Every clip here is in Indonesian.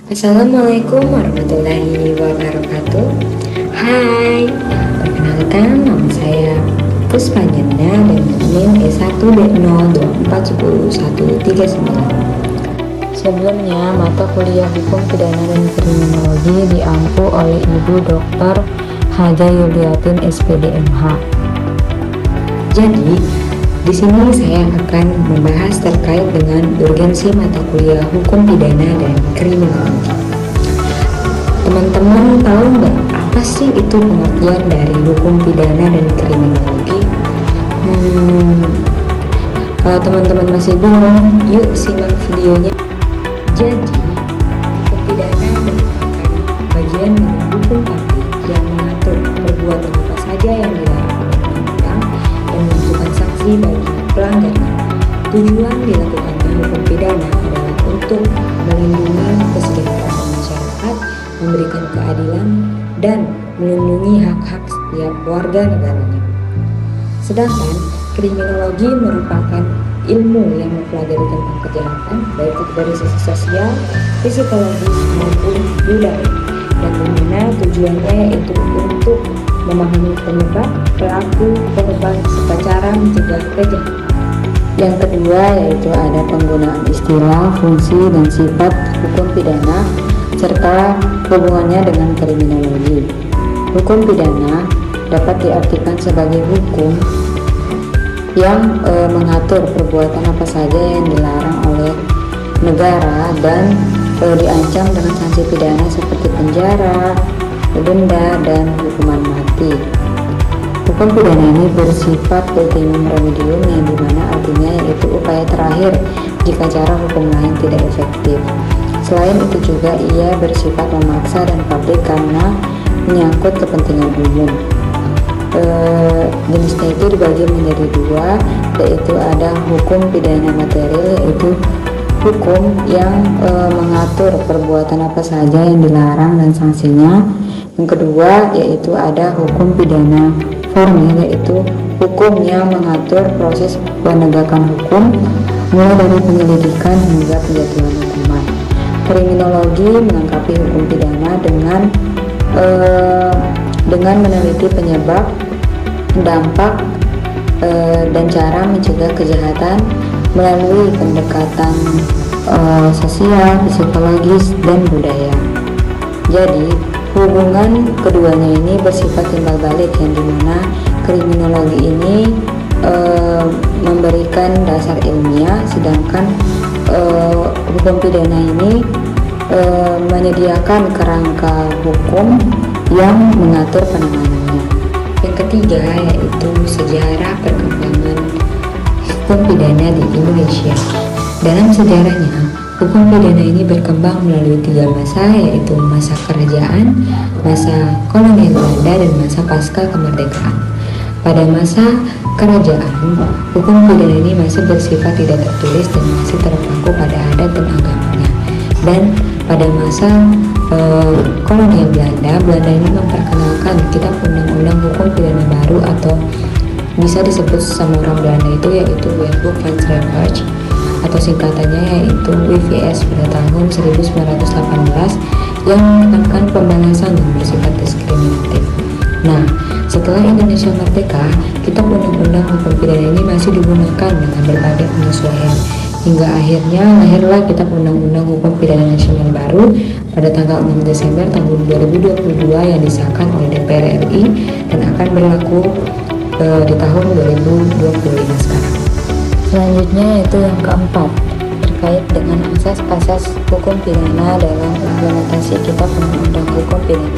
Assalamualaikum warahmatullahi wabarakatuh. Hai, perkenalkan nama saya Puspa Jenda dan NIM E1B024101139. Sebelumnya, mata kuliah Hukum Pidana dan Kriminologi diampu oleh Ibu Dr. Haja Yuliatin SPD MH. Jadi, di sini saya akan membahas terkait dengan urgensi mata kuliah Hukum Pidana dan Kriminologi. Teman-teman tahu nggak apa sih itu pengertian dari Hukum Pidana dan Kriminologi? Kalau teman-teman masih bingung, yuk simak videonya. Jadi, hukum pidana merupakan bagian dari hukum publik yang mengatur perbuatan apa saja yang dilarang oleh undang-undang dan menentukan sanksi bagi pelanggaran. Tujuan dilakukannya hukum pidana adalah untuk melindungi kesejahteraan masyarakat, memberikan keadilan, dan melindungi hak-hak setiap warga negaranya. Sedangkan kriminologi merupakan ilmu yang mempelajari tentang kejahatan baik itu dari sisi sosial, psikologis maupun budaya, dan dimana tujuannya yaitu untuk memahami penyebab, pelaku, korban, serta cara mencegah kejahatan. Yang kedua yaitu ada penggunaan istilah, fungsi, dan sifat hukum pidana serta hubungannya dengan kriminologi. Hukum pidana dapat diartikan sebagai hukum yang mengatur perbuatan apa saja yang dilarang oleh negara dan diancam dengan sanksi pidana seperti penjara, denda, dan hukuman mati. Hukum pidana ini bersifat ultimum remedium yang dimana artinya yaitu upaya terakhir jika cara hukum lain tidak efektif. Selain itu juga ia bersifat memaksa dan publik karena menyangkut kepentingan umum. Jenisnya itu dibagi menjadi dua, yaitu ada hukum pidana material, yaitu hukum yang mengatur perbuatan apa saja yang dilarang dan sanksinya. Yang kedua yaitu ada hukum pidana formil, yaitu hukum yang mengatur proses penegakan hukum mulai dari penyelidikan hingga penjatuhan hukuman. Kriminologi melengkapi hukum pidana dengan meneliti penyebab, dampak, dan cara mencegah kejahatan melalui pendekatan sosial, psikologis, dan budaya. Jadi, hubungan keduanya ini bersifat timbal balik yang dimana kriminologi ini memberikan dasar ilmiah, sedangkan hukum pidana ini menyediakan kerangka hukum yang mengatur penanganannya. Yang ketiga yaitu sejarah perkembangan hukum pidana di Indonesia. Dalam sejarahnya, hukum pidana ini berkembang melalui tiga masa, yaitu masa kerajaan, masa kolonial Belanda, dan masa pasca kemerdekaan. Pada masa kerajaan, hukum pidana ini masih bersifat tidak tertulis dan masih terpaku pada adat dan agamanya. Dan pada masa kolonial Belanda ini memperkenalkan kitab undang-undang hukum pidana baru atau bisa disebut sama orang Belanda itu yaitu Wetboek van Strafrecht atau singkatannya yaitu WVS pada tahun 1918 yang menekankan pembalasan yang bersifat diskriminatif. Nah, setelah Indonesia merdeka, kitab undang-undang hukum pidana ini masih digunakan dengan berbagai penyesuaian hingga akhirnya lahirlah kitab undang-undang hukum pidana nasional baru pada tanggal 6 Desember tahun 2022 yang disahkan oleh DPR RI dan akan berlaku di tahun 2025 sekarang. Selanjutnya yaitu yang keempat, terkait dengan asas-asas hukum pidana dalam implementasi kitab undang-undang hukum pidana.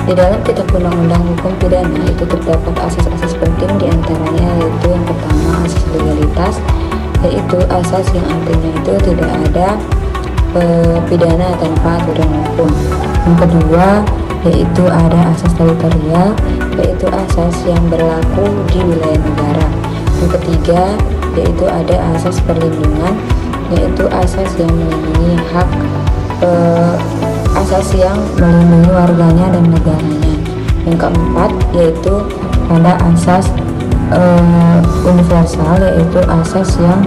Di dalam kitab undang-undang hukum pidana itu terdapat asas-asas penting, diantaranya yaitu yang pertama asas legalitas, yaitu asas yang artinya itu tidak ada pidana tanpa aturan hukum. Yang kedua yaitu ada asas teritorial, yaitu asas yang berlaku di wilayah negara. Yang ketiga yaitu ada asas perlindungan, yaitu asas yang melindungi hak asas yang melindungi warganya dan negaranya. Yang keempat yaitu ada asas universal, yaitu asas yang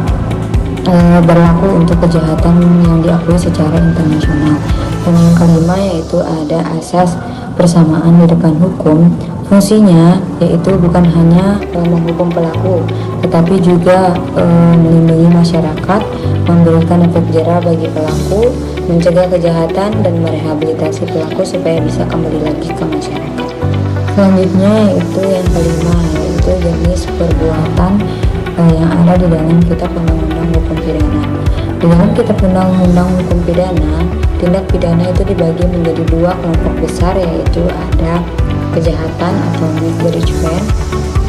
berlaku untuk kejahatan yang diakui secara internasional. Dan yang kelima yaitu ada asas persamaan di depan hukum. Fungsinya yaitu bukan hanya menghukum pelaku, tetapi juga melindungi masyarakat, memberikan efek jerah bagi pelaku, mencegah kejahatan, dan merehabilitasi pelaku supaya bisa kembali lagi ke masyarakat. Selanjutnya yaitu yang kelima, yaitu jenis perbuatan yang ada di dalam Kitab Undang-Undang Hukum Pidana. Di dalam Kitab Undang-Undang Hukum Pidana, tindak pidana itu dibagi menjadi dua kelompok besar, yaitu ada kejahatan atau misdreavement,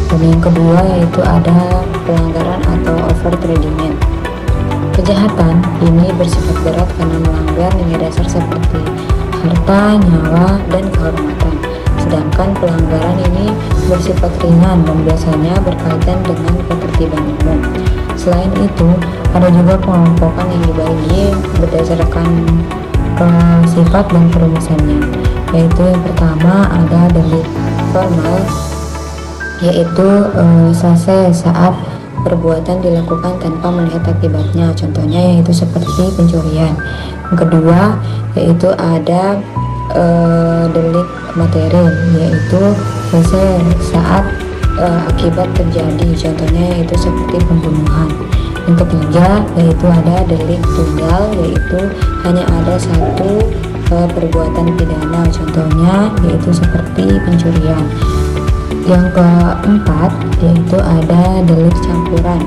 dan yang kedua yaitu ada pelanggaran atau overtrading. Kejahatan ini bersifat berat karena melanggar nilai dasar seperti harta, nyawa, dan kehormatan. Sedangkan pelanggaran ini bersifat ringan dan biasanya berkaitan dengan ketertiban umum. Selain itu, ada juga pengelompokan yang dibagi berdasarkan sifat dan perumusannya, yaitu yang pertama ada delik formal, yaitu sase saat perbuatan dilakukan tanpa melihat akibatnya, contohnya yaitu seperti pencurian. Yang kedua yaitu ada delik materi, yaitu sase saat akibat terjadi, contohnya yaitu seperti pembunuhan. Yang ketiga yaitu ada delik tunggal, yaitu hanya ada satu perbuatan pidana, contohnya yaitu seperti pencurian. Yang keempat yaitu ada delik campuran,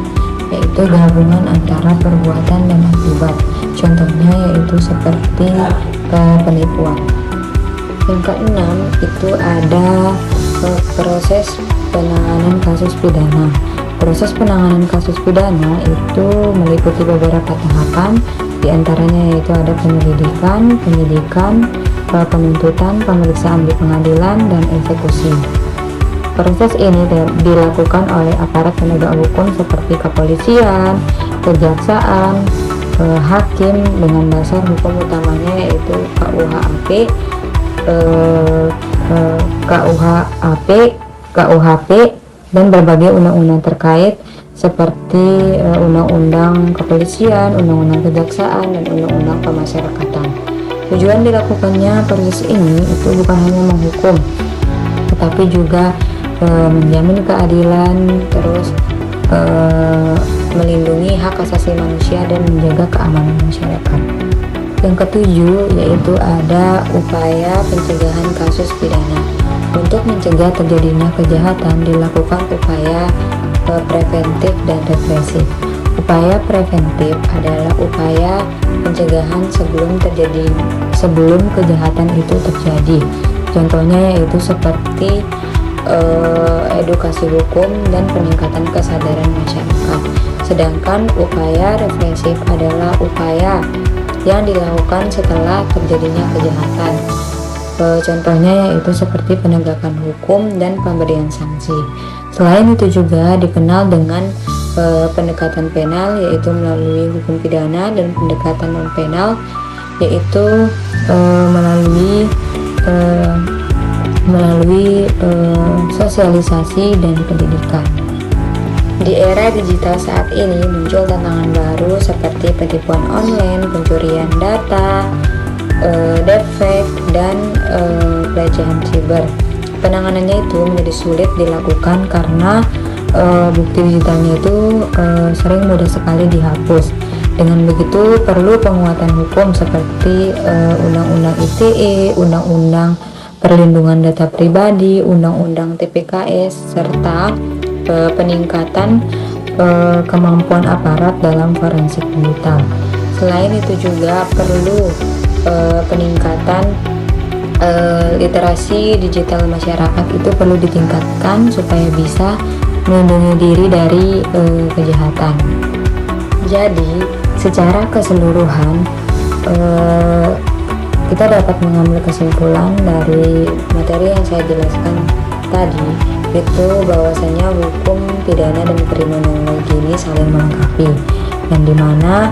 yaitu gabungan antara perbuatan dan akibat, contohnya yaitu seperti penipuan. Yang keenam itu ada proses penanganan kasus pidana. Proses penanganan kasus pidana itu meliputi beberapa tahapan, diantaranya yaitu ada penyelidikan, penyidikan, penuntutan, pemeriksaan di pengadilan, dan eksekusi. Proses ini dilakukan oleh aparat penegak hukum seperti kepolisian, kejaksaan, hakim dengan dasar hukum utamanya yaitu KUHP, dan berbagai undang-undang terkait seperti undang-undang kepolisian, undang-undang kejaksaan, dan undang-undang pemasyarakatan. Tujuan dilakukannya proses ini itu bukan hanya menghukum, tetapi juga menjamin keadilan, terus melindungi hak asasi manusia dan menjaga keamanan masyarakat. Yang ketujuh yaitu ada upaya pencegahan kasus pidana. Untuk mencegah terjadinya kejahatan dilakukan upaya preventif dan represif. Upaya preventif adalah upaya pencegahan sebelum kejahatan itu terjadi. Contohnya yaitu seperti edukasi hukum dan peningkatan kesadaran masyarakat. Sedangkan upaya represif adalah upaya yang dilakukan setelah terjadinya kejahatan. Contohnya yaitu seperti penegakan hukum dan pemberian sanksi. Selain itu juga dikenal dengan pendekatan penal, yaitu melalui hukum pidana, dan pendekatan non penal, yaitu melalui sosialisasi dan pendidikan. Di era digital saat ini muncul tantangan baru seperti penipuan online, pencurian data, deepfake, dan pelecehan siber. Penanganannya itu menjadi sulit dilakukan karena bukti digitalnya itu sering mudah sekali dihapus. Dengan begitu perlu penguatan hukum seperti Undang-Undang ITE, Undang-Undang Perlindungan Data Pribadi, Undang-Undang TPKS, serta peningkatan kemampuan aparat dalam forensik digital. Selain itu juga perlu peningkatan literasi digital masyarakat itu perlu ditingkatkan supaya bisa melindungi diri dari kejahatan. Jadi secara keseluruhan kita dapat mengambil kesimpulan dari materi yang saya jelaskan tadi, itu bahwasanya hukum pidana dan kriminologi ini saling melengkapi, yang dimana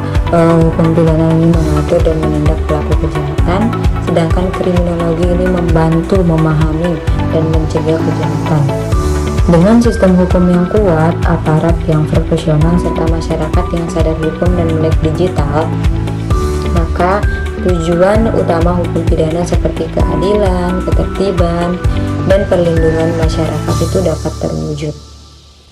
hukum pidana ini mengatur dan menindak pelaku kejahatan, sedangkan kriminologi ini membantu memahami dan mencegah kejahatan. Dengan sistem hukum yang kuat, aparat yang profesional, serta masyarakat yang sadar hukum dan melek digital, maka tujuan utama hukum pidana seperti keadilan, ketertiban, dan perlindungan masyarakat itu dapat terwujud.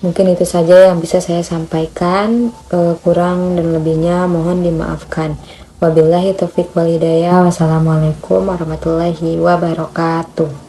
Mungkin itu saja yang bisa saya sampaikan, kurang dan lebihnya mohon dimaafkan. Wabillahi taufiq wal hidayah. Wassalamualaikum warahmatullahi wabarakatuh.